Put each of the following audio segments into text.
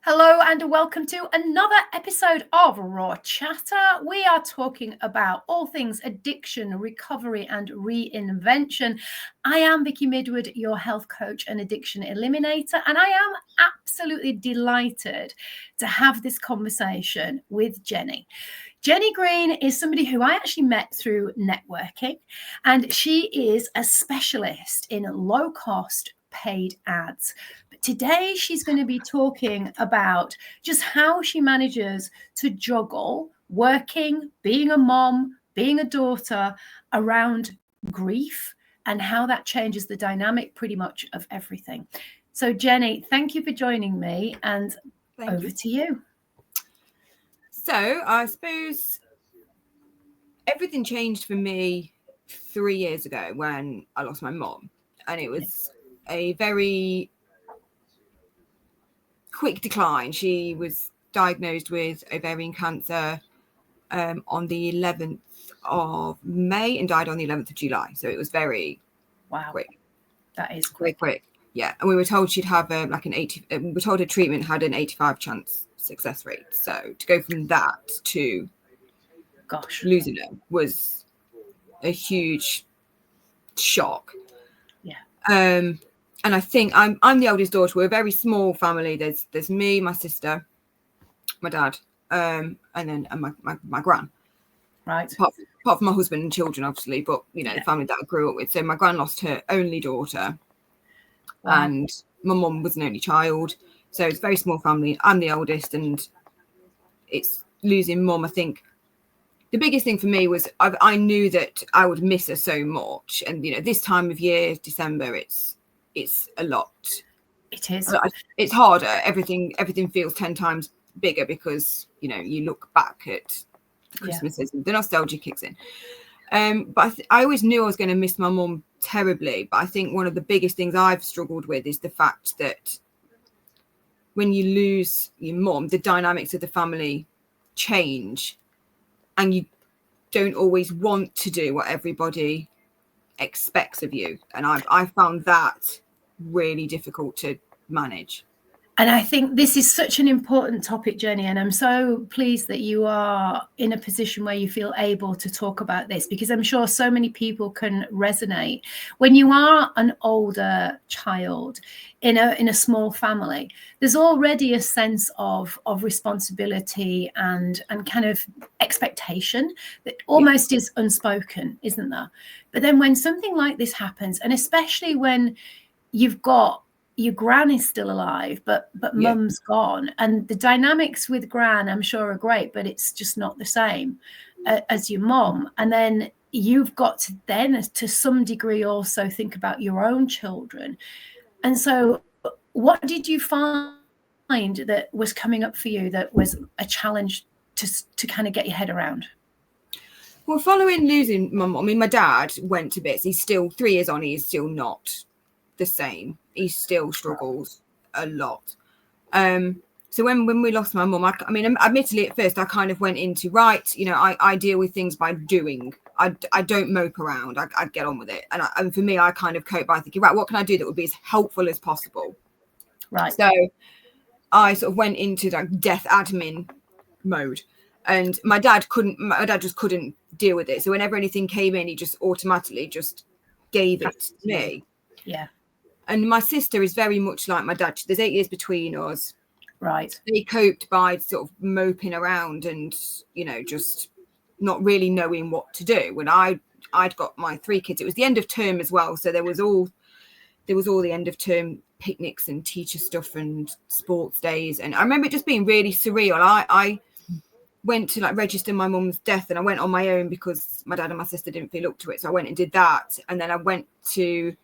Hello and welcome to another episode of Raw Chatter. We are talking about all things addiction, recovery and reinvention. I am Vicky Midwood, your health coach and addiction eliminator, and I am absolutely delighted to have this conversation with Jenny. Jenny Green is somebody who I actually met through networking, and she is a specialist in low-cost paid ads. But today she's going to be talking about just how she manages to juggle working, being a mom, being a daughter around grief and how that changes the dynamic pretty much of everything. So Jenny, thank you for joining me, and over to you. So I suppose everything changed for me 3 years ago when I lost my mom, and it was a very quick decline. She was diagnosed with ovarian cancer on the 11th of May and died on the 11th of July. So it was very quick. That is quick. Yeah, and we were told she'd have we were told her treatment had an 85 chance success rate. So to go from that to losing her was a huge shock. Yeah. And I think I'm the eldest daughter. We're a very small family. There's me, my sister, my dad, and then my gran. Right. Apart from my husband and children, obviously, but the family that I grew up with. So my gran lost her only daughter, and my mum was an only child. So it's a very small family. I'm the eldest, and it's losing mum. I think the biggest thing for me was I knew that I would miss her so much, and this time of year, December, it's a lot. It is. It's harder. Everything feels 10 times bigger because you look back at Christmases and the nostalgia kicks in. But I always knew I was going to miss my mum terribly. But I think one of the biggest things I've struggled with is the fact that when you lose your mum, the dynamics of the family change, and you don't always want to do what everybody expects of you. And I found that really difficult to manage. And I think this is such an important topic, Jenny, and I'm so pleased that you are in a position where you feel able to talk about this, because I'm sure so many people can resonate. When you are an older child in a small family, there's already a sense of responsibility and kind of expectation that almost is unspoken, isn't there? But then when something like this happens, and especially when you've got your gran is still alive, but mum's gone, and the dynamics with gran, I'm sure, are great, but it's just not the same as your mum. And then you've got to then, to some degree, also think about your own children. And so, what did you find that was coming up for you that was a challenge to kind of get your head around? Well, following losing my mum, I mean, my dad went to bits. He's still 3 years on. He's still not the same. He still struggles a lot. So when we lost my mum, I mean, admittedly at first I kind of went into I deal with things by doing. I don't mope around. I get on with it. And for me, I kind of cope by thinking, right, what can I do that would be as helpful as possible? Right. So I sort of went into like death admin mode, and my dad just couldn't deal with it. So whenever anything came in, he just automatically just gave it to me. Yeah. And my sister is very much like my dad. There's 8 years between us. Right. They coped by sort of moping around and, just not really knowing what to do. When I'd got my 3 kids, it was the end of term as well. So there was all the end of term picnics and teacher stuff and sports days. And I remember it just being really surreal. I went to register my mum's death, and I went on my own because my dad and my sister didn't feel up to it. So I went and did that. And then I went to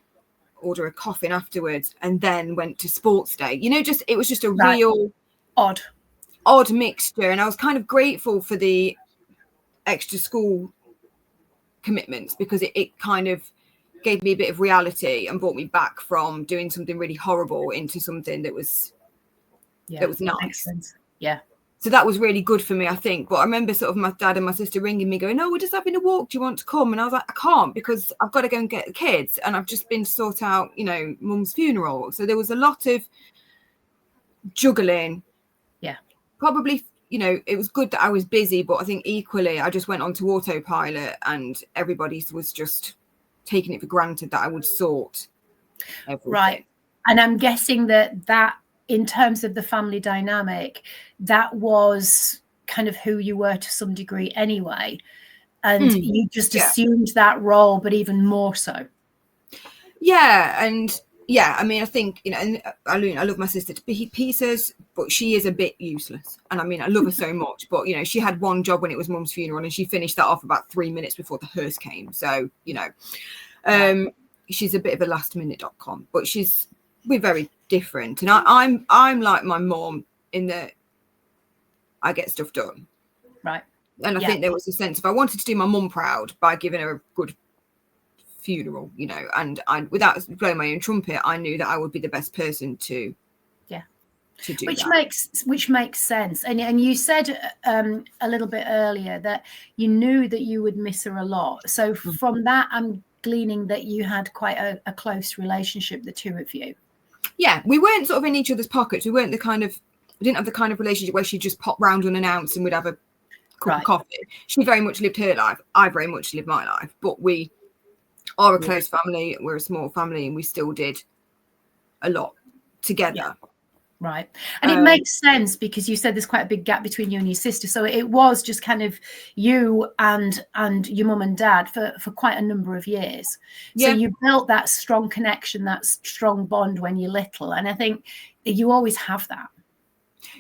order a coffin afterwards, and then went to sports day. It was just a real odd mixture. And I was kind of grateful for the extra school commitments, because it kind of gave me a bit of reality and brought me back from doing something really horrible into something that was nice. Excellent. Yeah. So that was really good for me, I think. But I remember sort of my dad and my sister ringing me going, "Oh, we're just having a walk. Do you want to come?" And I was like, "I can't, because I've got to go and get the kids. And I've just been to sort out, mum's funeral." So there was a lot of juggling probably, you know, it was good that I was busy, but I think equally I just went on to autopilot and everybody was just taking it for granted that I would sort everything. Right. And I'm guessing that in terms of the family dynamic, that was kind of who you were to some degree anyway. And you just assumed that role, but even more so. Yeah. And yeah, I mean, I think, you know, and I love my sister to pieces, but she is a bit useless. And I mean, I love her so much, but, you know, she had one job when it was mum's funeral and she finished that off about 3 minutes before the hearse came. So, you know, she's a bit of a lastminute.com, but we're very different. And I'm like my mom in that I get stuff done. Right. And I think there was a sense of I wanted to do my mum proud by giving her a good funeral, you know, and without blowing my own trumpet, I knew that I would be the best person to do which makes sense. And you said a little bit earlier that you knew that you would miss her a lot. So from that, I'm gleaning that you had quite a close relationship, the two of you. Yeah, we weren't sort of in each other's pockets. We didn't have the kind of relationship where she'd just pop round unannounced and we'd have a cup of coffee. She very much lived her life. I very much lived my life. But we are a close family. We're a small family and we still did a lot together. Yeah. Right. And it makes sense because you said there's quite a big gap between you and your sister. So it was just kind of you and your mum and dad for quite a number of years. Yeah. So you built that strong connection, that strong bond when you're little. And I think you always have that.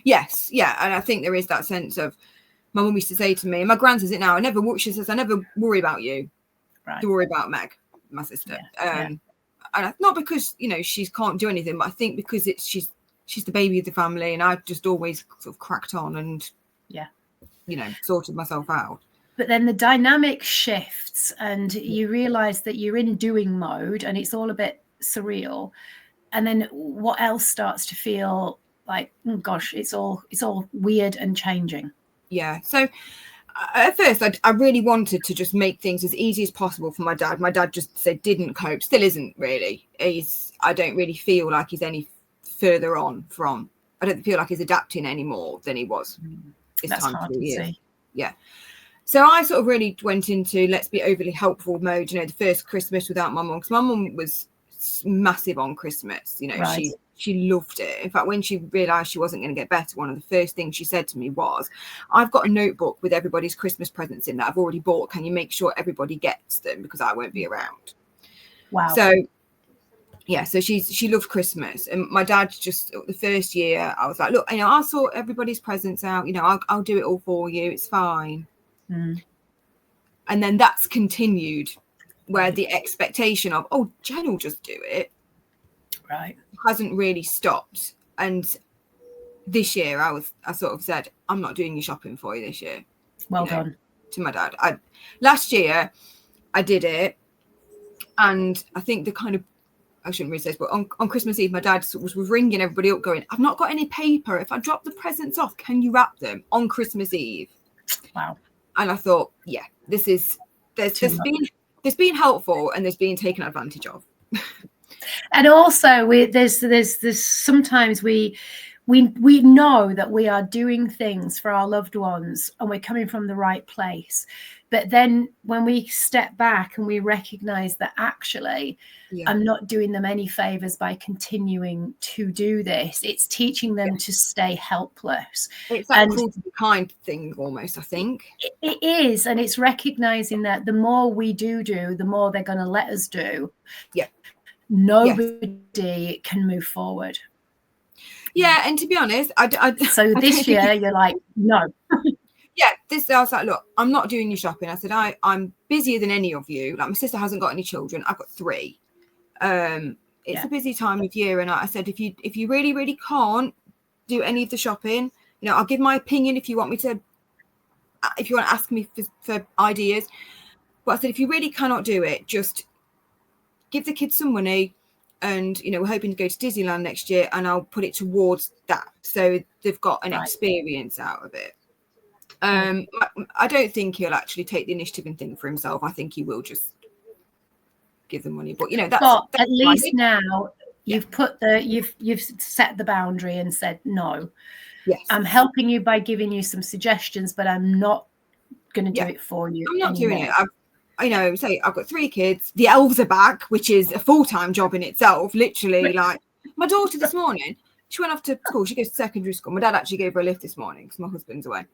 Yes. Yeah. And I think there is that sense of, my mum used to say to me, and my gran says it now, she says, I never worry about you. Right. To worry about Meg, my sister. And not because, you know, she can't do anything, but I think because she's the baby of the family and I've just always sort of cracked on and, you know, sorted myself out. But then the dynamic shifts and you realise that you're in doing mode and it's all a bit surreal. And then what else starts to feel like, oh gosh, it's all weird and changing. Yeah. So at first, I really wanted to just make things as easy as possible for my dad. My dad just said didn't cope, still isn't really. I don't really feel like he's any further on from. I don't feel like he's adapting any more than he was. That's hard to see. Yeah. So I sort of really went into let's be overly helpful mode. You know, the first Christmas without my mum, because my mum was massive on Christmas. You know, she loved it. In fact, when she realised she wasn't going to get better, one of the first things she said to me was, I've got a notebook with everybody's Christmas presents in that I've already bought. Can you make sure everybody gets them because I won't be around? Wow. So, yeah, so she loved Christmas. And my dad just, the first year, I was like, look, you know, I'll sort everybody's presents out. You know, I'll do it all for you. It's fine. And then that's continued where the expectation of, oh, Jen will just do it. Right. Hasn't really stopped. And this year I sort of said, I'm not doing your shopping for you this year. Well done. To my dad. Last year I did it. And I think I shouldn't really say this, but on Christmas Eve, my dad was ringing everybody up going, I've not got any paper. If I drop the presents off, can you wrap them on Christmas Eve? Wow. And I thought, yeah, there's been helpful and there's been taken advantage of. And also there's sometimes we know that we are doing things for our loved ones and we're coming from the right place. But then when we step back and we recognize that actually I'm not doing them any favors by continuing to do this, it's teaching them to stay helpless. It's that cruel to be kind thing almost, I think. It is. And it's recognizing that the more we do, the more they're going to let us do. Yeah. Nobody can move forward. Yeah. And to be honest, so this year you're like, no. Yeah, I was like, look, I'm not doing your shopping. I said, I'm busier than any of you. Like my sister hasn't got any children. I've got 3. It's a busy time of year. And I said, if you really, really can't do any of the shopping, you know, I'll give my opinion if you want to ask me for ideas. But I said, if you really cannot do it, just give the kids some money. And, you know, we're hoping to go to Disneyland next year and I'll put it towards that. So they've got an experience out of it. I don't think he'll actually take the initiative and think for himself. I think he will just give them money. But, you know, that's at least now You've you've set the boundary and said, no, yes, I'm helping you by giving you some suggestions, but I'm not going to do it for you. I'm not anymore. doing it. Say I've got 3 kids. The elves are back, which is a full-time job in itself. Literally, like my daughter this morning, she went off to school. She goes to secondary school. My dad actually gave her a lift this morning because my husband's away.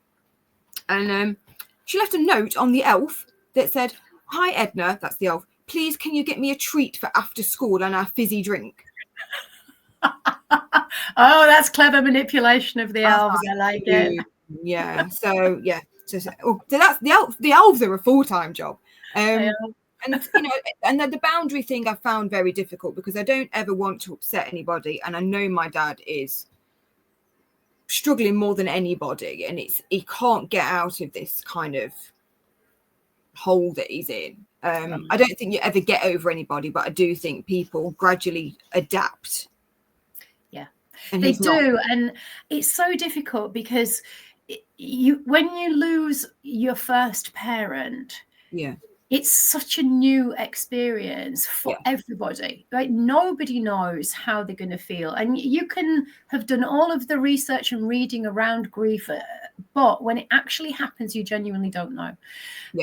And she left a note on the elf that said, "Hi Edna," that's the elf. "Please, can you get me a treat for after school and our fizzy drink?" Oh, that's clever manipulation of the elves. I like it. Yeah. So that's the elves are a full-time job. And the boundary thing I found very difficult because I don't ever want to upset anybody, and I know my dad is struggling more than anybody, and he can't get out of this kind of hole that he's in. I don't think you ever get over anybody, but I do think people gradually adapt. Yeah, they do, and it's so difficult because when you lose your first parent, it's such a new experience for everybody. Like nobody knows how they're going to feel, and you can have done all of the research and reading around grief, but when it actually happens, you genuinely don't know.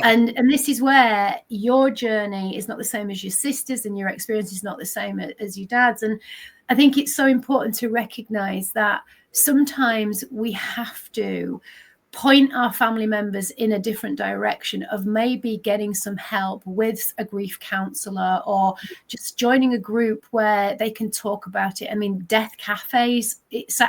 And this is where your journey is not the same as your sister's, and your experience is not the same as your dad's. And I think it's so important to recognize that sometimes we have to point our family members in a different direction of maybe getting some help with a grief counselor, or just joining a group where they can talk about it. I mean, death cafes,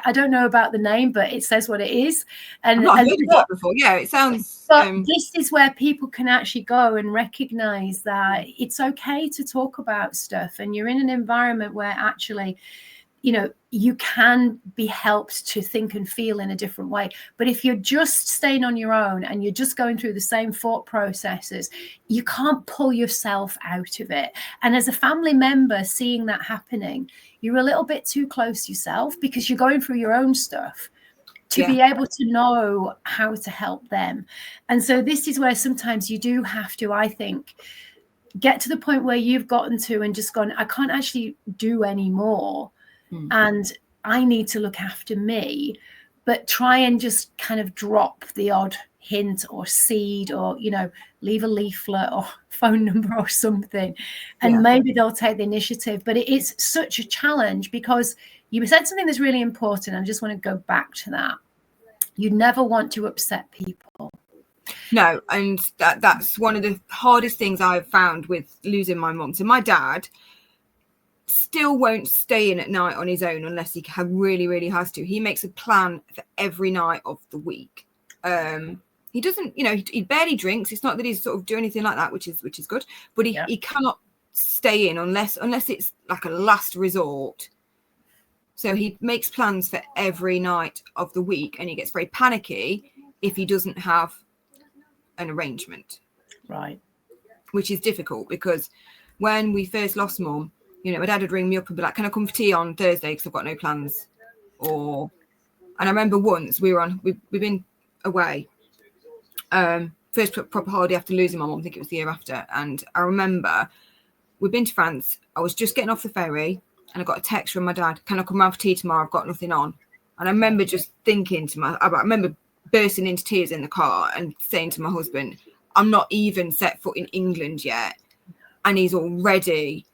I don't know about the name, but it says what it is. And I've not heard of that before. Yeah, it sounds. But this is where people can actually go and recognize that it's okay to talk about stuff, and you're in an environment where actually, you can be helped to think and feel in a different way. But if you're just staying on your own and you're just going through the same thought processes, you can't pull yourself out of it. And as a family member seeing that happening, you're a little bit too close yourself because you're going through your own stuff to be able to know how to help them. And so this is where sometimes you do have to, I think, get to the point where you've gotten to and just gone, I can't actually do any more. And I need to look after me, but try and just kind of drop the odd hint or seed, or, leave a leaflet or phone number or something. And maybe they'll take the initiative. But it is such a challenge because you said something that's really important. I just want to go back to that. You never want to upset people. No, and that's one of the hardest things I've found with losing my mum. So my dad still won't stay in at night on his own unless he really, really has to. He makes a plan for every night of the week. He doesn't, he barely drinks. It's not that he's sort of doing anything like that, which is good. But he cannot stay in unless it's like a last resort. So he makes plans for every night of the week, and he gets very panicky if he doesn't have an arrangement. Right. Which is difficult because when we first lost Mum, my dad would ring me up and be like, "Can I come for tea on Thursday because I've got no plans?" And I remember once we've been away, first proper holiday after losing my mum. I think it was the year after. And I remember we'd been to France. I was just getting off the ferry and I got a text from my dad, "Can I come round for tea tomorrow? I've got nothing on." And I remember just thinking I remember bursting into tears in the car and saying to my husband, "I'm not even set foot in England yet, and he's already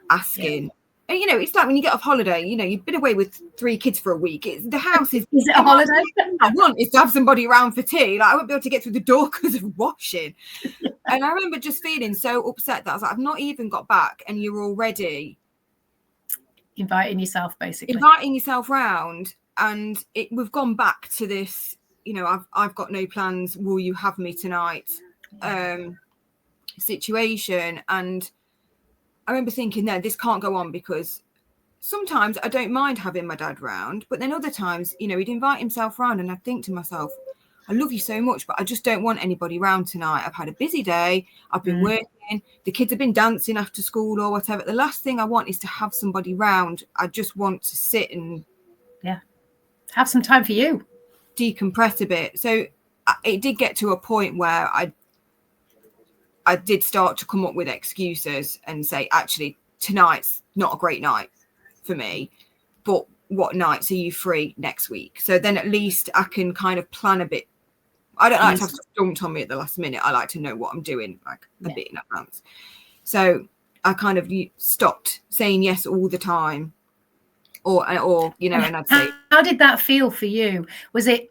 asking." And it's like when you get off holiday, you've been away with 3 kids for a week. The house is it a holiday? I want is to have somebody around for tea. Like I won't be able to get through the door because of washing. And I remember just feeling so upset that I was like, I've not even got back, and you're already inviting yourself round. And we've gone back to this, I've got no plans, will you have me tonight situation. And I remember thinking, no, this can't go on, because sometimes I don't mind having my dad round, but then other times, he'd invite himself round, and I'd think to myself, I love you so much, but I just don't want anybody round tonight. I've had a busy day. I've been working. The kids have been dancing after school or whatever. The last thing I want is to have somebody round. I just want to sit and have some time for you, decompress a bit. So it did get to a point where I did start to come up with excuses and say, actually, tonight's not a great night. for me, but what nights are you free next week? So then at least I can kind of plan a bit. I don't like to have stuff dumped on me at the last minute. I like to know what I'm doing like a bit in advance. So I kind of stopped saying yes all the time, or you know, and I'd say, how did that feel for you? Was it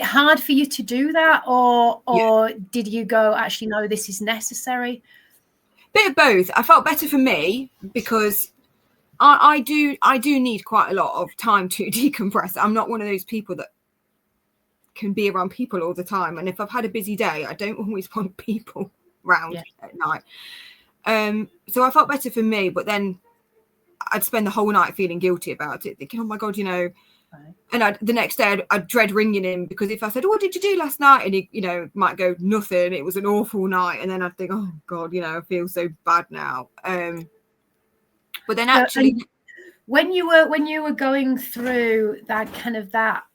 hard for you to do that, or did you go, actually no, this is necessary? Bit of both. I felt better for me because I do need quite a lot of time to decompress. I'm not one of those people that can be around people all the time, and if I've had a busy day, I don't always want people around at night. So I felt better for me, but then I'd spend the whole night feeling guilty about it, thinking, oh my god, you know. Right. And the next day I'd dread ringing him, because if I said, oh, what did you do last night, and he, you know, might go, nothing, it was an awful night, and then I'd think, oh god, you know, I feel so bad now. But then actually, when you were going through that kind of that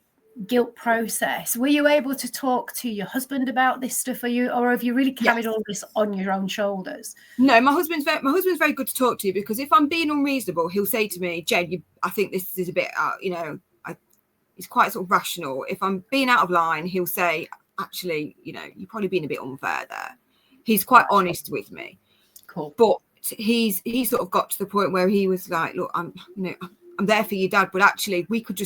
guilt process, were you able to talk to your husband about this stuff, or have you really carried all this on your own shoulders? No, my husband's very good to talk to, because if I'm being unreasonable, he'll say to me, Jen, I think this is a bit you know, he's quite sort of rational. If I'm being out of line, he'll say, actually, you know, you're probably being a bit unfair there. He's quite honest with me. Cool. But he's sort of got to the point where he was like, look, I'm there for you, Dad, but actually we could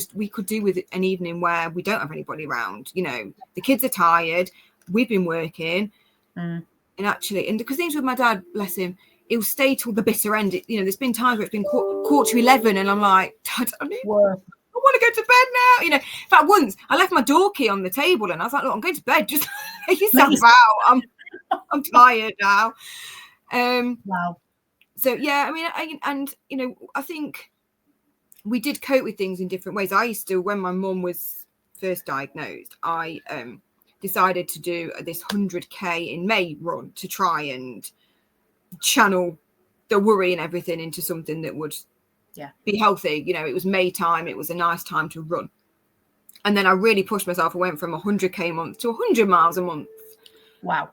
do with an evening where we don't have anybody around. You know, the kids are tired, we've been working, and because things with my dad, bless him, he'll stay till the bitter end. You know, there's been times where it's been quarter to 11, and I'm like, Dad, I want to go to bed now. You know, in fact, once I left my door key on the table, and I was like, look, I'm going to bed. Just take yourself out. I'm tired now. Wow. So yeah, I mean, and you know, I think we did cope with things in different ways. I used to, when my mum was first diagnosed, I decided to do this 100k in May run to try and channel the worry and everything into something that would be healthy. You know, it was May time, it was a nice time to run. And then I really pushed myself. I went from 100k a month to 100 miles a month. Wow.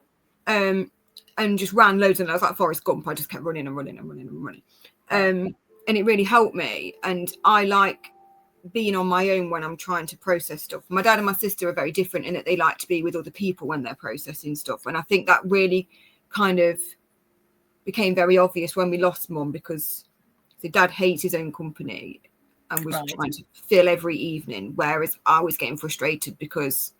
And just ran loads, and I was like Forrest Gump. I just kept running and running and running and running. And it really helped me. And I like being on my own when I'm trying to process stuff. My dad and my sister are very different in that they like to be with other people when they're processing stuff. And I think that really kind of became very obvious when we lost Mum, because the dad hates his own company and was trying to fill every evening, whereas I was getting frustrated because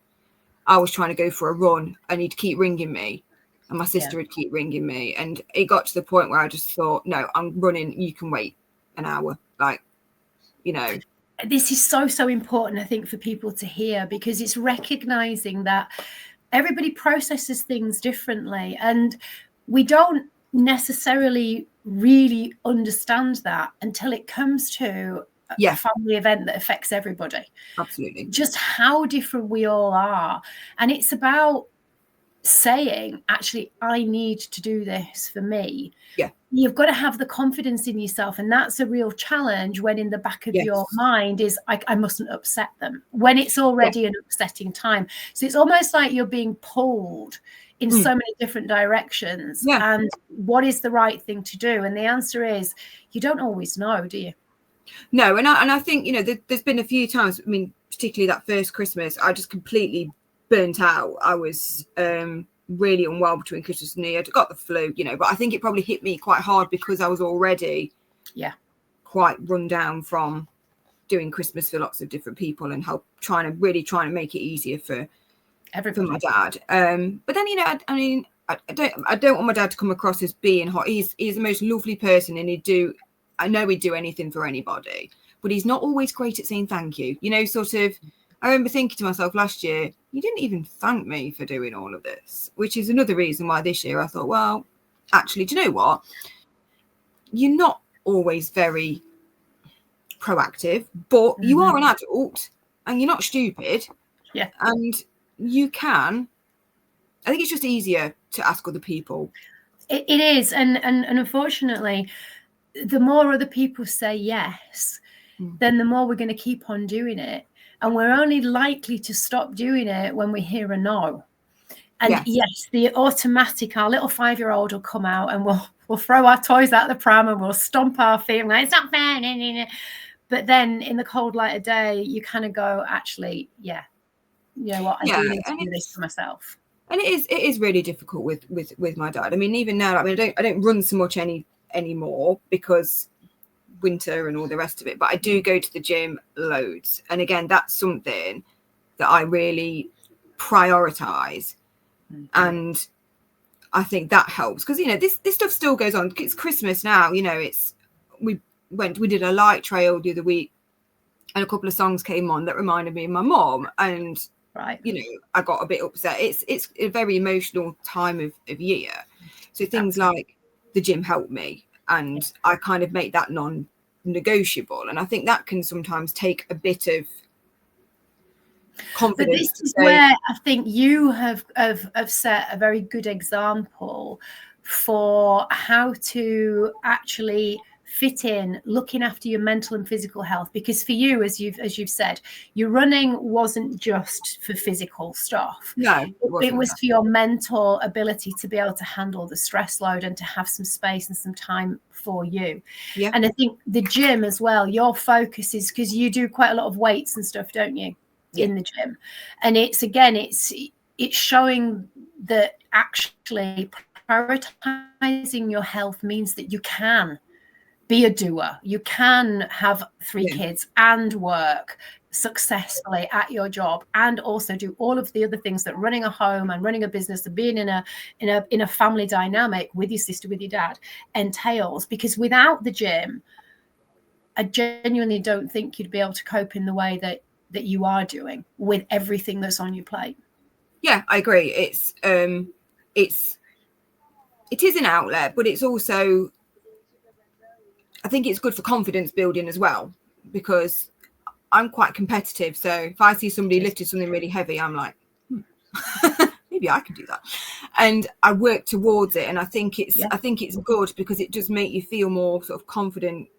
I was trying to go for a run and he'd keep ringing me, and my sister would keep ringing me. And it got to the point where I just thought, no, I'm running, you can wait an hour. Like, you know, this is so important, I think, for people to hear, because it's recognizing that everybody processes things differently, and we don't necessarily really understand that until it comes to a family event that affects everybody. Absolutely. Just how different we all are. And it's about saying, actually, I need to do this for me. Yeah. You've got to have the confidence in yourself. And that's a real challenge, when in the back of your mind is, I mustn't upset them, when it's already an upsetting time. So it's almost like you're being pulled in so many different directions. And what is the right thing to do? And the answer is, you don't always know, do you? No. And I think, you know, there's been a few times, I mean, particularly that first Christmas, I just completely burnt out. I was really unwell between Christmas and New Year. I got the flu, you know, but I think it probably hit me quite hard because I was already quite run down from doing Christmas for lots of different people and trying to make it easier for my dad. But then, you know, I mean, I don't want my dad to come across as being hot. He's the most lovely person, and I know he'd do anything for anybody, but he's not always great at saying thank you. You know, sort of, I remember thinking to myself last year, you didn't even thank me for doing all of this, which is another reason why this year I thought, well, actually, do you know what? You're not always very proactive, but you are an adult and you're not stupid. Yeah. And you can. I think it's just easier to ask other people. It is. And unfortunately, the more other people say yes, then the more we're going to keep on doing it. And we're only likely to stop doing it when we hear a no. And yes, the automatic, our little 5-year-old will come out and we'll throw our toys out the pram and we'll stomp our feet and go, it's not fair. But then in the cold light of day, you kind of go, actually, yeah, you know what, I do need to do this for myself. And it is really difficult with my dad. I mean, even now, I mean, I don't run so much anymore because winter and all the rest of it, but I do go to the gym loads. And again, that's something that I really prioritize. And I think that helps because, you know, this stuff still goes on. It's Christmas now, you know, we did a light trail the other week and a couple of songs came on that reminded me of my mom. And, you know, I got a bit upset. It's a very emotional time of year. So things like the gym help me, and I kind of make that non-negotiable. And I think that can sometimes take a bit of confidence. But this is where I think you have set a very good example for how to actually fit in looking after your mental and physical health, because for you, as you've said, your running wasn't just for physical stuff. No, it was for your mental ability to be able to handle the stress load and to have some space and some time for you. Yeah. And I think the gym as well, your focus is, because you do quite a lot of weights and stuff, don't you? In the gym. And it's showing that actually prioritizing your health means that you can be a doer. You can have 3 kids and work successfully at your job and also do all of the other things that running a home and running a business and being in a family dynamic with your sister, with your dad entails. Because without the gym, I genuinely don't think you'd be able to cope in the way that you are doing with everything that's on your plate. Yeah, I agree. It is an outlet, but it's also, I think it's good for confidence building as well, because I'm quite competitive. So if I see somebody lifted something really heavy, I'm like, maybe I can do that. And I work towards it. And I think it's good because it does make you feel more sort of confident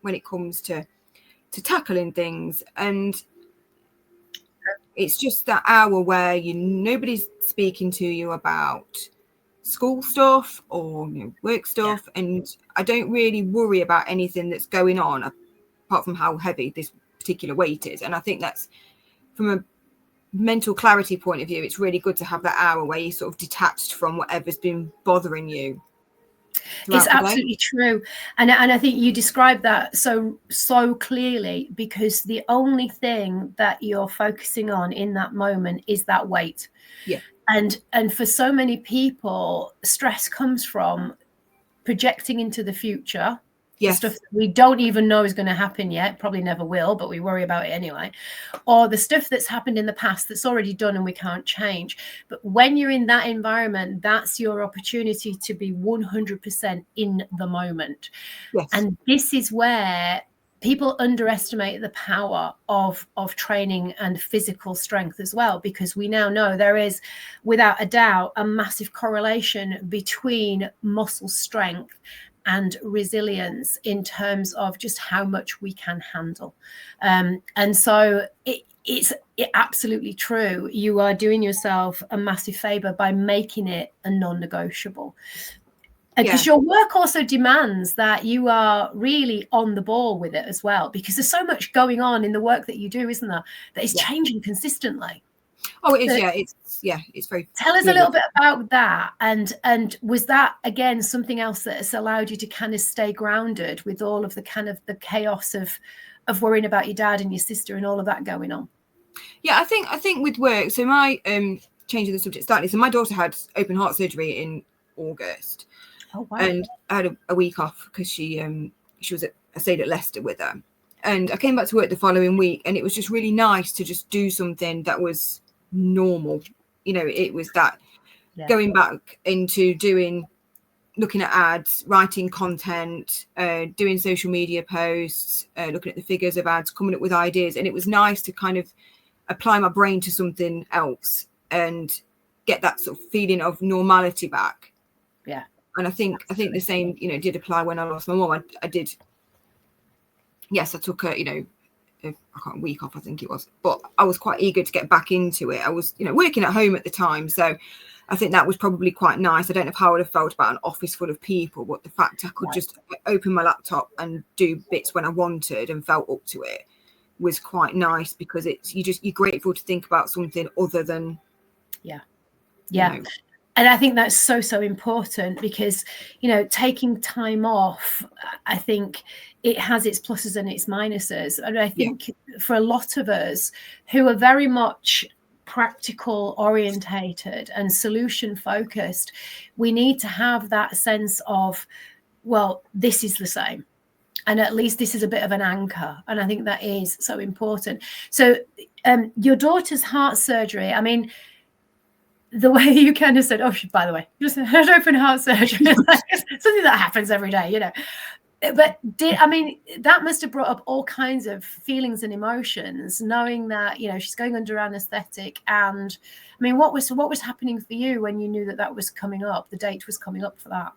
when it comes to tackling things. And it's just that hour where nobody's speaking to you about school stuff or work stuff, and I don't really worry about anything that's going on apart from how heavy this particular weight is. And I think that's, from a mental clarity point of view, it's really good to have that hour where you're sort of detached from whatever's been bothering you. It's absolutely true. And I think you described that so clearly, because the only thing that you're focusing on in that moment is that weight. Yeah. And for so many people, stress comes from projecting into the future. Yes. Stuff that we don't even know is going to happen yet, probably never will, but we worry about it anyway. Or the stuff that's happened in the past that's already done and we can't change. But when you're in that environment, that's your opportunity to be 100% in the moment. Yes. And this is where people underestimate the power of training and physical strength as well, because we now know there is, without a doubt, a massive correlation between muscle strength and resilience in terms of just how much we can handle. And so it's absolutely true. You are doing yourself a massive favor by making it a non-negotiable. Because your work also demands that you are really on the ball with it as well, because there's so much going on in the work that you do, isn't there, that is changing consistently. Oh, it is. It's very. Tell us a little bit about that, and was that again something else that has allowed you to kind of stay grounded with all of the kind of the chaos of worrying about your dad and your sister and all of that going on? Yeah, I think with work. So my changing the subject slightly. So my daughter had open heart surgery in August. Oh wow! And I had a week off because she was I stayed at Leicester with her, and I came back to work the following week, and it was just really nice to just do something that was normal. It was that going back into looking at ads, writing content, doing social media posts, looking at the figures of ads, coming up with ideas. And it was nice to kind of apply my brain to something else and get that sort of feeling of normality back. Yeah. And I think the same, did apply when I lost my mom. I did. Yes, I took a week off, I think it was, but I was quite eager to get back into it. I was, working at home at the time, so I think that was probably quite nice. I don't know how I would have felt about an office full of people, but the fact I could just open my laptop and do bits when I wanted and felt up to it was quite nice, because you're grateful to think about something other than And I think that's so important, because taking time off, I think it has its pluses and its minuses. And I think for a lot of us who are very much practical orientated and solution focused, we need to have that sense of, well, this is the same, and at least this is a bit of an anchor. And I think that is so important. So your daughter's heart surgery, I mean, the way you kind of said, oh, by the way, just had open heart surgery, something that happens every day, But that must have brought up all kinds of feelings and emotions, knowing that, she's going under anesthetic. And I mean, what was happening for you when you knew that was coming up, the date was coming up for that?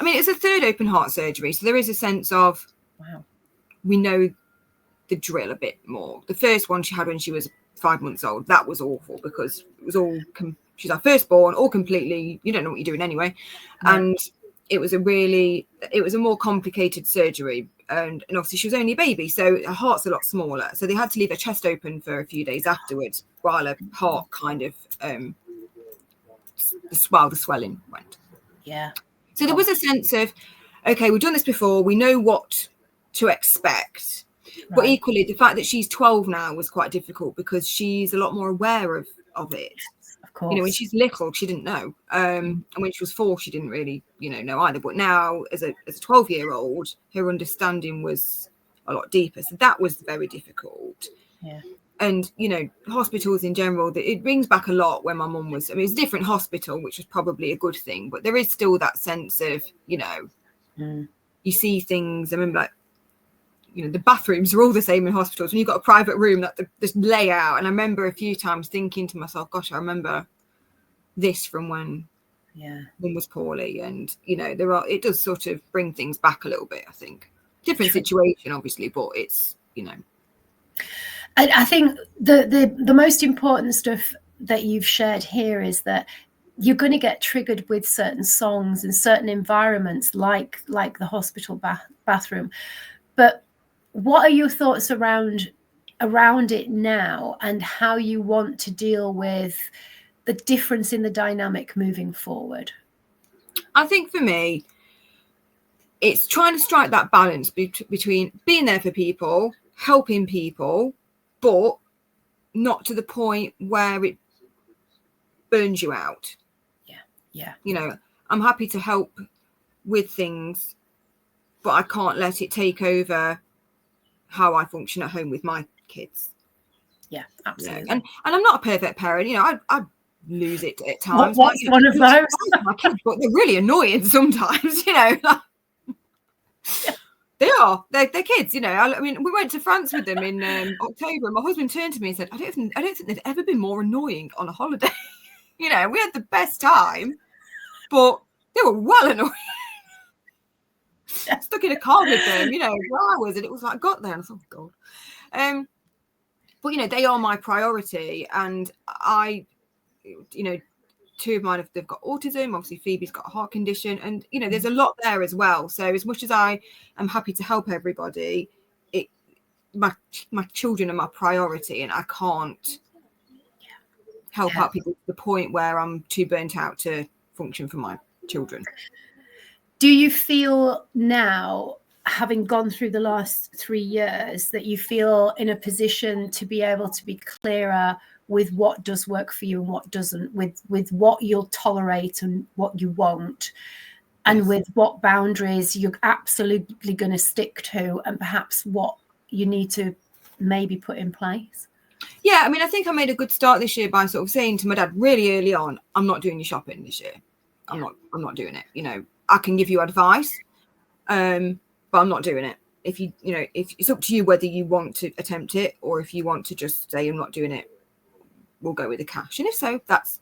It's a third open heart surgery, so there is a sense of, wow, we know the drill a bit more. The first one she had when she was 5 months old, that was awful, because it was all she's our firstborn, all completely, you don't know what you're doing anyway. Right. And it was a more complicated surgery, and obviously she was only a baby, so her heart's a lot smaller, so they had to leave her chest open for a few days afterwards while her heart kind of the swelling went. So there was a sense of, okay, we've done this before, we know what to expect. Right. But equally, the fact that she's 12 now was quite difficult, because she's a lot more aware of it. Of course. When she's little, she didn't know. And when she was 4, she didn't really, know either. But now, as a 12-year-old, her understanding was a lot deeper. So that was very difficult. Yeah. And, hospitals in general, it brings back a lot when my mum was, it's a different hospital, which was probably a good thing. But there is still that sense of, you see things. I remember, the bathrooms are all the same in hospitals. When you've got a private room, that this layout. And I remember a few times thinking to myself, gosh, I remember this from when one was poorly. And, it does sort of bring things back a little bit, I think. Different situation, obviously, but it's, I think the most important stuff that you've shared here is that you're going to get triggered with certain songs and certain environments, like the hospital bathroom. But what are your thoughts around it now, and how you want to deal with the difference in the dynamic moving forward? I think for me, it's trying to strike that balance between being there for people, helping people, but not to the point where it burns you out. Yeah. I'm happy to help with things, but I can't let it take over how I function at home with my kids. Yeah, absolutely. And I'm not a perfect parent. I lose it at times. What's one of those? My kids, but they're really annoying sometimes. They are. They're kids. We went to France with them in October, and my husband turned to me and said, "I don't think they've ever been more annoying on a holiday." We had the best time, but they were well annoying. Stuck in a car with them, for hours, and it was like, I got there and I thought, oh God. But they are my priority, and I, two of mine they've got autism. Obviously, Phoebe's got a heart condition, and there's a lot there as well. So as much as I am happy to help everybody, my children are my priority, and I can't help out people to the point where I'm too burnt out to function for my children. Do you feel now, having gone through the last 3 years, that you feel in a position to be able to be clearer with what does work for you and what doesn't, with what you'll tolerate and what you won't, and with what boundaries you're absolutely going to stick to, and perhaps what you need to maybe put in place? Yeah, I think I made a good start this year by sort of saying to my dad really early on, I'm not doing your shopping this year. I'm not doing it. I can give you advice, but I'm not doing it. If it's up to you whether you want to attempt it, or if you want to just say I'm not doing it, we'll go with the cash. And if so, that's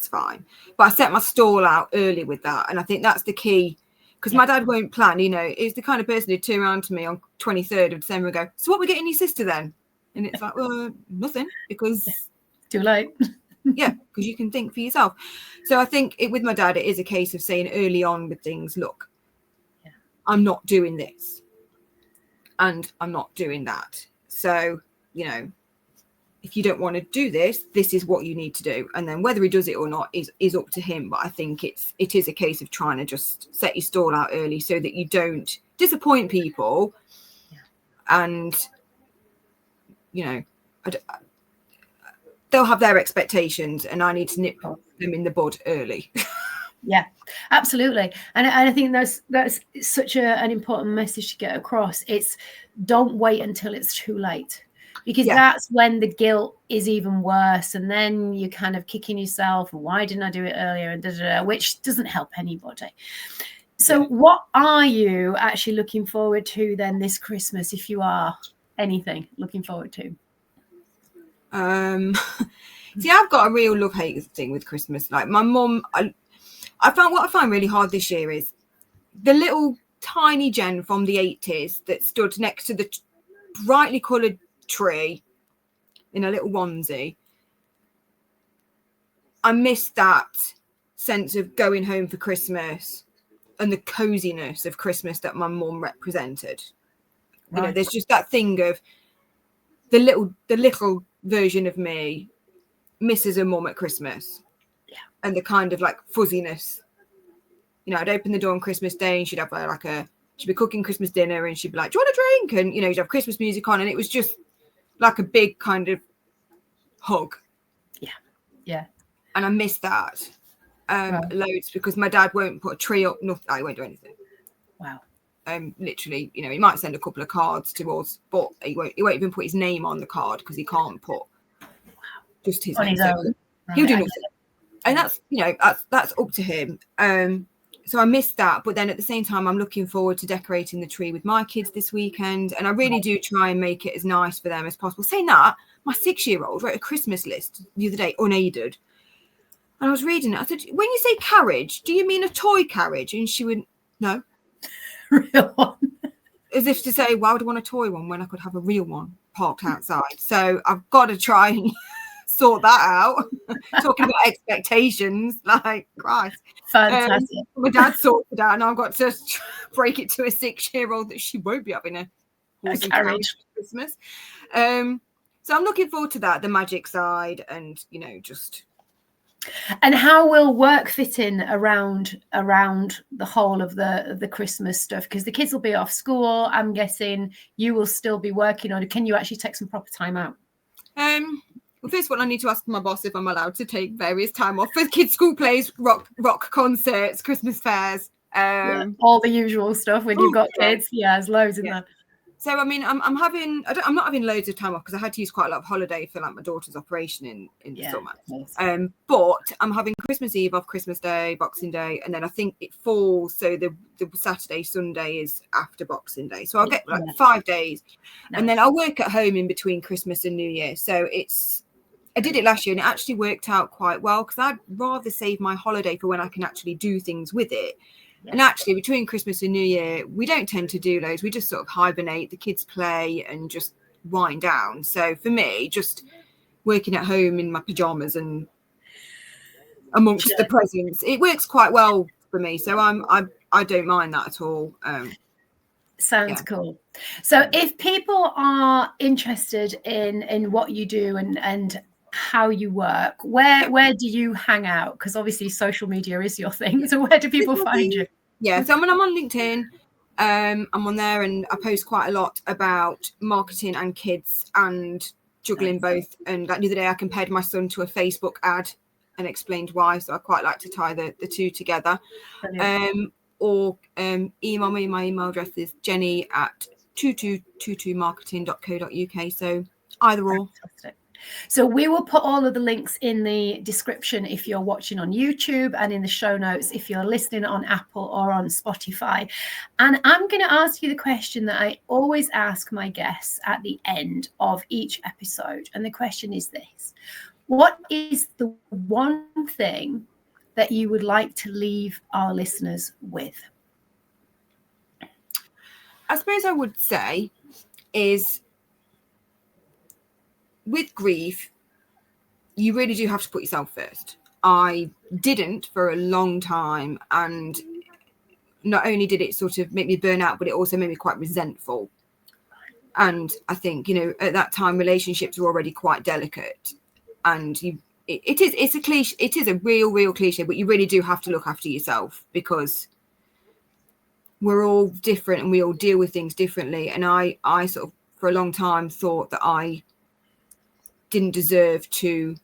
fine. But I set my stall out early with that, and I think that's the key Because my dad won't plan, you know, he's the kind of person who'd turn around to me on 23rd of December and go, so what are we getting your sister then? And it's like, well, nothing, because too late. Yeah, because you can think for yourself. So I think with my dad, it is a case of saying early on with things, look, I'm not doing this and I'm not doing that. So, you know, if you don't want to do this, this is what you need to do. And then whether he does it or not is up to him. But I think it is a case of trying to just set your stall out early so that you don't disappoint people. And, you know, they'll have their expectations and I need to nip them in the bud early. Yeah, absolutely. And I think that's such an important message to get across. It's don't wait until it's too late, because that's when the guilt is even worse. And then you're kind of kicking yourself. Why didn't I do it earlier? And which doesn't help anybody. So what are you actually looking forward to then this Christmas, if you are anything looking forward to? See, I've got a real love-hate thing with Christmas. Like my mum, I found what I find really hard this year is the little tiny Jen from the 80s that stood next to the brightly coloured tree in a little onesie. I miss that sense of going home for Christmas and the coziness of Christmas that my mum represented. Right. You know, there's just that thing of the little version of me misses her mum at Christmas. And the kind of like fuzziness, you know, I'd open the door on Christmas Day and she'd have she'd be cooking Christmas dinner and she'd be like, do you want a drink? And, you know, you'd have Christmas music on and it was just like a big kind of hug. Yeah. And I miss that loads, because my dad won't put a tree up, nothing, he won't do anything. Wow. Literally, you know, he might send a couple of cards to us, but he won't even put his name on the card because he can't put just his name. So he'll do nothing. And that's, you know, that's up to him. So I missed that. But then at the same time, I'm looking forward to decorating the tree with my kids this weekend. And I really do try and make it as nice for them as possible. Saying that, my 6-year-old wrote a Christmas list the other day, unaided. And I was reading it. I said, when you say carriage, do you mean a toy carriage? And she went, no. Real one. As if to say, why would I want a toy one when I could have a real one parked outside? So I've got to try and sort that out. Talking about expectations, like Christ. Fantastic. My dad sorted it out and I've got to break it to a 6-year-old that she won't be having a horse and carriage for Christmas. So I'm looking forward to that, the magic side, and, you know, just. And how will work fit in around the whole of the Christmas stuff? Because the kids will be off school. I'm guessing you will still be working on it. Can you actually take some proper time out? Well, first of all, I need to ask my boss if I'm allowed to take various time off for kids' school plays, rock concerts, Christmas fairs. All the usual stuff when you've got kids. Yeah, there's loads in there. So, I mean, I'm not having loads of time off because I had to use quite a lot of holiday for like my daughter's operation in the summer. Nice. But I'm having Christmas Eve off, Christmas Day, Boxing Day, and then I think it falls. So the Saturday, Sunday is after Boxing Day. So I'll get like 5 days, and then I'll work at home in between Christmas and New Year. So I did it last year and it actually worked out quite well because I'd rather save my holiday for when I can actually do things with it. And actually, between Christmas and New Year, we don't tend to do loads. We just sort of hibernate, the kids play and just wind down. So for me, just working at home in my pajamas and amongst the presents, it works quite well for me. So I don't mind that at all. Sounds cool. So if people are interested in what you do and how you work, where do you hang out? Because obviously social media is your thing. So where do people find you? So I'm on LinkedIn. I'm on there and I post quite a lot about marketing and kids and juggling both. And like the other day I compared my son to a Facebook ad and explained why. So I quite like to tie the two together. Or email me. My email address is jenny@2222marketing.co.uk. So either or. Fantastic. So we will put all of the links in the description if you're watching on YouTube, and in the show notes if you're listening on Apple or on Spotify. And I'm going to ask you the question that I always ask my guests at the end of each episode. And the question is this: what is the one thing that you would like to leave our listeners with? I suppose I would say is with grief, you really do have to put yourself first. I didn't for a long time, and not only did it sort of make me burn out, but it also made me quite resentful. And I think, you know, at that time relationships were already quite delicate, and it's a cliche, it is a real cliche, but you really do have to look after yourself, because we're all different and we all deal with things differently. And I sort of for a long time thought that I didn't deserve to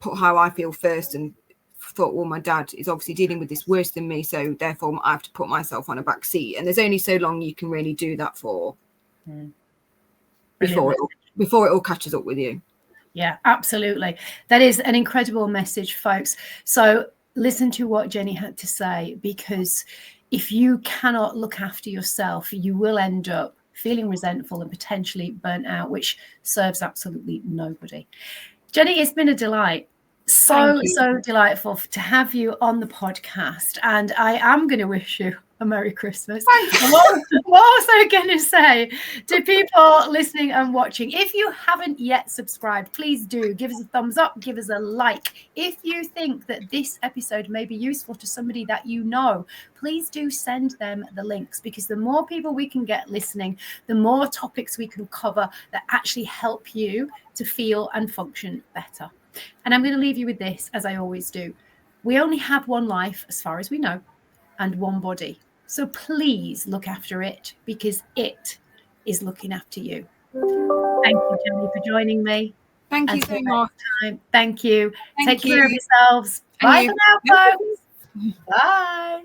put how I feel first, and thought, well, my dad is obviously dealing with this worse than me, so therefore I have to put myself on a back seat. And there's only so long you can really do that for before it all catches up with you. Yeah, absolutely. That is an incredible message, folks. So listen to what Jenny had to say, because if you cannot look after yourself, you will end up feeling resentful and potentially burnt out, which serves absolutely nobody. Jenny, it's been a delight. So delightful to have you on the podcast. And I am going to wish you a Merry Christmas. What I was also going to say to people listening and watching, if you haven't yet subscribed, please do give us a thumbs up, give us a like. If you think that this episode may be useful to somebody that you know, please do send them the links, because the more people we can get listening, the more topics we can cover that actually help you to feel and function better. And I'm going to leave you with this, as I always do. We only have one life, as far as we know, and one body. So please look after it, because it is looking after you. Thank you, Jenny, for joining me. Thank you so much. Thank you. Take care of yourselves. Bye for now, folks. Bye.